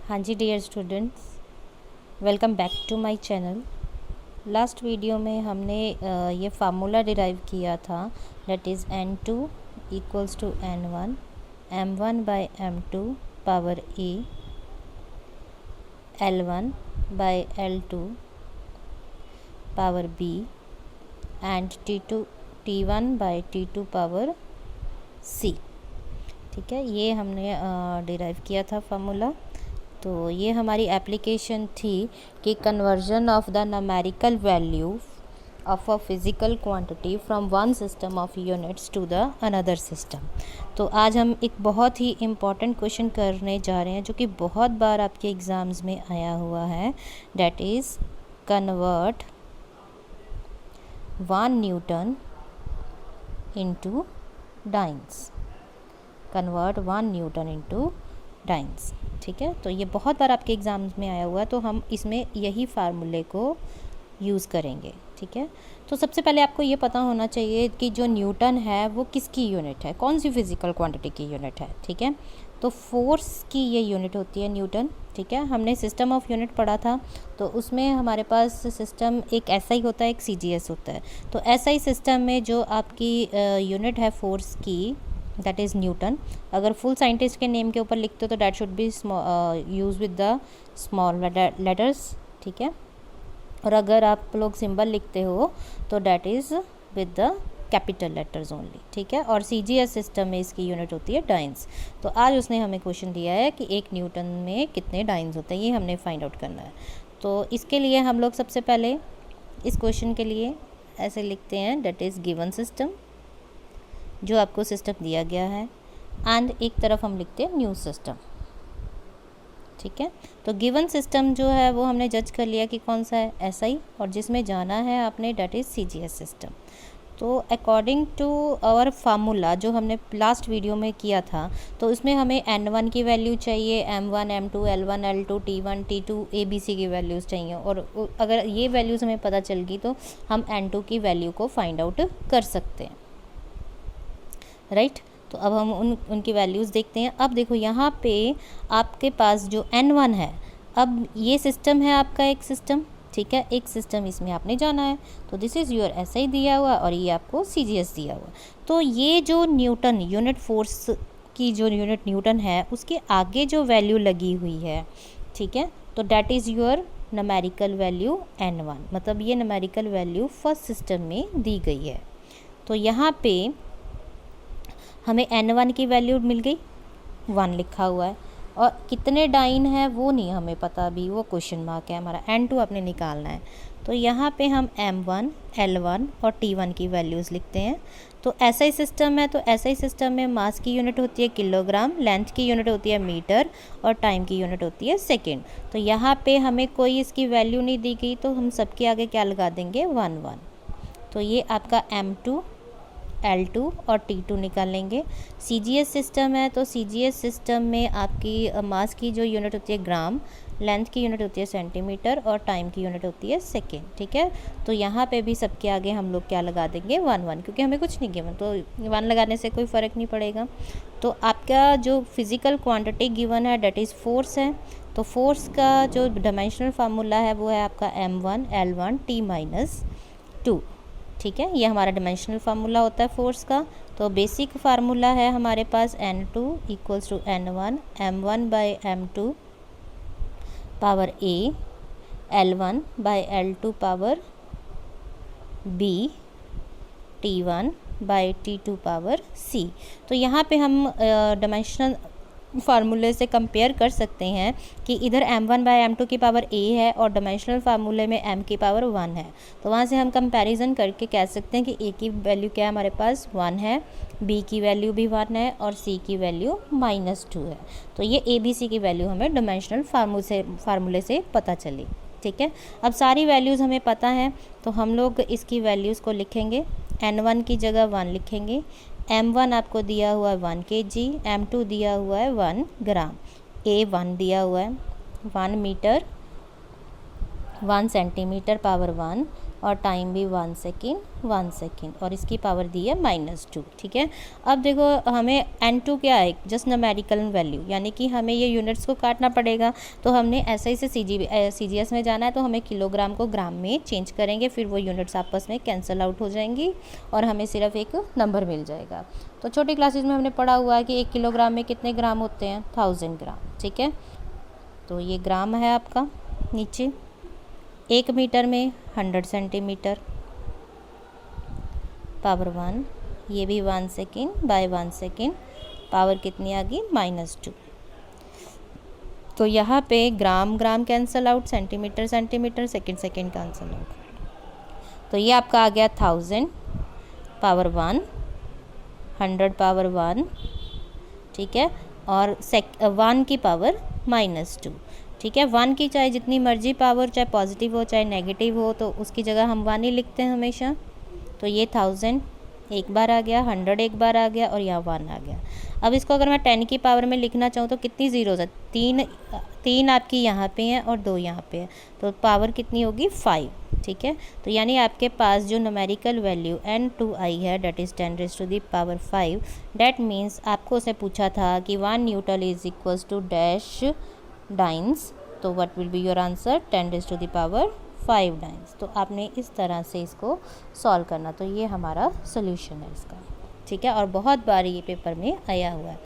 हाँ जी dear students, welcome back to my channel. Last video में हमने ये फार्मूला डिराइव किया था, that is n2 equals to n1 m1 by m2 power a l1 by l2 power b and t1 by t2 power c। ठीक है, ये हमने derive किया था फार्मूला। तो ये हमारी एप्लीकेशन थी कि conversion of the numerical value of a physical quantity from one system of units to the another system. तो आज हम एक बहुत ही इम्पॉर्टेंट क्वेश्चन करने जा रहे हैं जो कि बहुत बार आपके एग्ज़ाम्स में आया हुआ है, that is convert 1 Newton into dance. Convert 1 Newton into dance. ठीक है, तो ये बहुत बार आपके एग्ज़ाम्स में आया हुआ है, तो हम इसमें यही फार्मूले को यूज़ करेंगे। ठीक है, तो सबसे पहले आपको ये पता होना चाहिए कि जो न्यूटन है वो किसकी यूनिट है, कौन सी फिज़िकल क्वांटिटी की यूनिट है। ठीक है, तो फोर्स की ये यूनिट होती है न्यूटन। ठीक है, हमने सिस्टम ऑफ यूनिट पढ़ा था, तो उसमें हमारे पास सिस्टम एक ऐसा ही होता है, एक CGS होता है। तो ऐसा ही सिस्टम में जो आपकी यूनिट है फोर्स की, दैट इज़ न्यूटन। अगर फुल साइंटिस्ट के नेम के ऊपर लिखते हो तो that should be use with the small letters. ठीक है, और अगर आप लोग सिंबल लिखते हो तो that is with the capital letters only. ठीक है, और CGS सिस्टम में इसकी यूनिट होती है डाइन्स। तो आज उसने हमें क्वेश्चन दिया है कि एक न्यूटन में कितने डाइन्स होते हैं, ये हमने फाइंड आउट करना है। तो इसके लिए हम लोग सबसे पहले इस क्वेश्चन के लिए ऐसे लिखते हैं, डैट इज़ गिवन सिस्टम, जो आपको सिस्टम दिया गया है, एंड एक तरफ हम लिखते हैं न्यू सिस्टम। ठीक है, तो गिवन सिस्टम जो है वो हमने जज कर लिया कि कौन सा है, SI, और जिसमें जाना है आपने डैट इज़ CGS सिस्टम। तो अकॉर्डिंग टू आवर फार्मूला जो हमने लास्ट वीडियो में किया था, तो उसमें हमें n1 की वैल्यू चाहिए, m1 m2 l1 l2 t1 t2 abc की वैल्यूज़ चाहिए, और अगर ये वैल्यूज़ हमें पता चल गई तो हम n2 की वैल्यू को फाइंड आउट कर सकते हैं। राइट, तो अब हम उनकी वैल्यूज़ देखते हैं। अब देखो यहाँ पे आपके पास जो n1 है, अब ये सिस्टम है आपका एक सिस्टम। ठीक है, एक सिस्टम इसमें आपने जाना है, तो दिस इज़ योर SI दिया हुआ और ये आपको CGS दिया हुआ। तो ये जो न्यूटन यूनिट फोर्स की जो यूनिट न्यूटन है उसके आगे जो वैल्यू लगी हुई है, ठीक है, तो that is your numerical value n1। मतलब ये न्यूमेरिकल वैल्यू फर्स्ट सिस्टम में दी गई है। तो यहाँ पे हमें n1 की वैल्यू मिल गई, 1 लिखा हुआ है, और कितने डाइन है वो नहीं हमें पता अभी, वो क्वेश्चन मार्क है हमारा। n2 आपने निकालना है, तो यहाँ पे हम m1 l1 और t1 की वैल्यूज़ लिखते हैं। तो SI सिस्टम है, तो SI सिस्टम में मास की यूनिट होती है किलोग्राम, लेंथ की यूनिट होती है मीटर, और टाइम की यूनिट होती है सेकेंड। तो यहाँ पे हमें कोई इसकी वैल्यू नहीं दी गई, तो हम सबके आगे क्या लगा देंगे, 1 1। तो ये आपका m2 L2 और T2 निकालेंगे। CGS सिस्टम है, तो CGS सिस्टम में आपकी मास की जो यूनिट होती है ग्राम, लेंथ की यूनिट होती है सेंटीमीटर, और टाइम की यूनिट होती है सेकेंड। ठीक है, तो यहाँ पे भी सबके आगे हम लोग क्या लगा देंगे, 1 1, क्योंकि हमें कुछ नहीं गिवन, तो 1 लगाने से कोई फ़र्क नहीं पड़ेगा। तो आपका जो फिज़िकल क्वांटिटी गिवन है डैट इज़ फोर्स है। तो फोर्स का जो डायमेंशनल फार्मूला है वो है आपका m1 l1 t-2। ठीक है, ये हमारा डायमेंशनल फार्मूला होता है फोर्स का। तो बेसिक फार्मूला है हमारे पास n2 equals to n1 m1 by m2 power a l1 by l2 power b t1 by t2 power c। तो यहाँ पे हम डायमेंशनल फार्मूले से कंपेयर कर सकते हैं कि इधर m1 बाय m2 की पावर a है और डायमेंशनल फार्मूले में m की पावर 1 है। तो वहाँ से हम कंपैरिजन करके कह सकते हैं कि a की वैल्यू क्या है, हमारे पास 1 है, b की वैल्यू भी 1 है, और c की वैल्यू -2 है। तो ये abc की वैल्यू हमें डायमेंशनल फार्मूले से पता चली। ठीक है, अब सारी वैल्यूज़ हमें पता है, तो हम लोग इसकी वैल्यूज़ को लिखेंगे। n1 की जगह 1 लिखेंगे, m1 आपको दिया हुआ है 1 kg, m2 दिया हुआ है 1 ग्राम, a1 दिया हुआ है 1 मीटर, 1 सेंटीमीटर पावर 1, और टाइम भी 1 सेकेंड और इसकी पावर दी है -2। ठीक है, अब देखो हमें n2 क्या है, जस्ट न्यूमेरिकल वैल्यू, यानी कि हमें ये यूनिट्स को काटना पड़ेगा। तो हमने ऐसे ही से CGS में जाना है, तो हमें किलोग्राम को ग्राम में चेंज करेंगे, फिर वो यूनिट्स आपस में कैंसिल आउट हो जाएंगी और हमें सिर्फ एक नंबर मिल जाएगा। तो छोटी क्लासेज में हमने पढ़ा हुआ है कि 1 किलोग्राम में कितने ग्राम होते हैं, 1000 ग्राम। ठीक है, तो ये ग्राम है आपका नीचे। 1 मीटर में 100 सेंटीमीटर, पावर 1, ये भी 1 सेकेंड बाय 1 सेकेंड, पावर कितनी आ गई, -2। तो यहाँ पे gram gram cancel out, centimetre centimetre, second second cancel out. तो ये आपका आ गया 1000 पावर 1, 100 पावर 1। ठीक है, और 1 की पावर -2। ठीक है, 1 की चाहे जितनी मर्जी पावर, चाहे पॉजिटिव हो चाहे नेगेटिव हो, तो उसकी जगह हम 1 ही लिखते हैं हमेशा। तो ये 1000 एक बार आ गया, 100 एक बार आ गया और यहाँ 1 आ गया। अब इसको अगर मैं 10 की पावर में लिखना चाहूँ तो कितनी ज़ीरोज़ है, 3 आपकी यहाँ पे हैं और 2 यहाँ पे है, तो पावर कितनी होगी, 5। ठीक है, तो यानी आपके पास जो न्यूमेरिकल वैल्यू n2 आई है, डेट इज़ 10⁵ डेट मीन्स आपको उसे पूछा था कि 1 newton is equals to dash dynes, तो what will be your answer, 10⁵ dynes. तो आपने इस तरह से इसको सॉल्व करना, तो ये हमारा सोल्यूशन है इसका। ठीक है, और बहुत बार ये पेपर में आया हुआ है।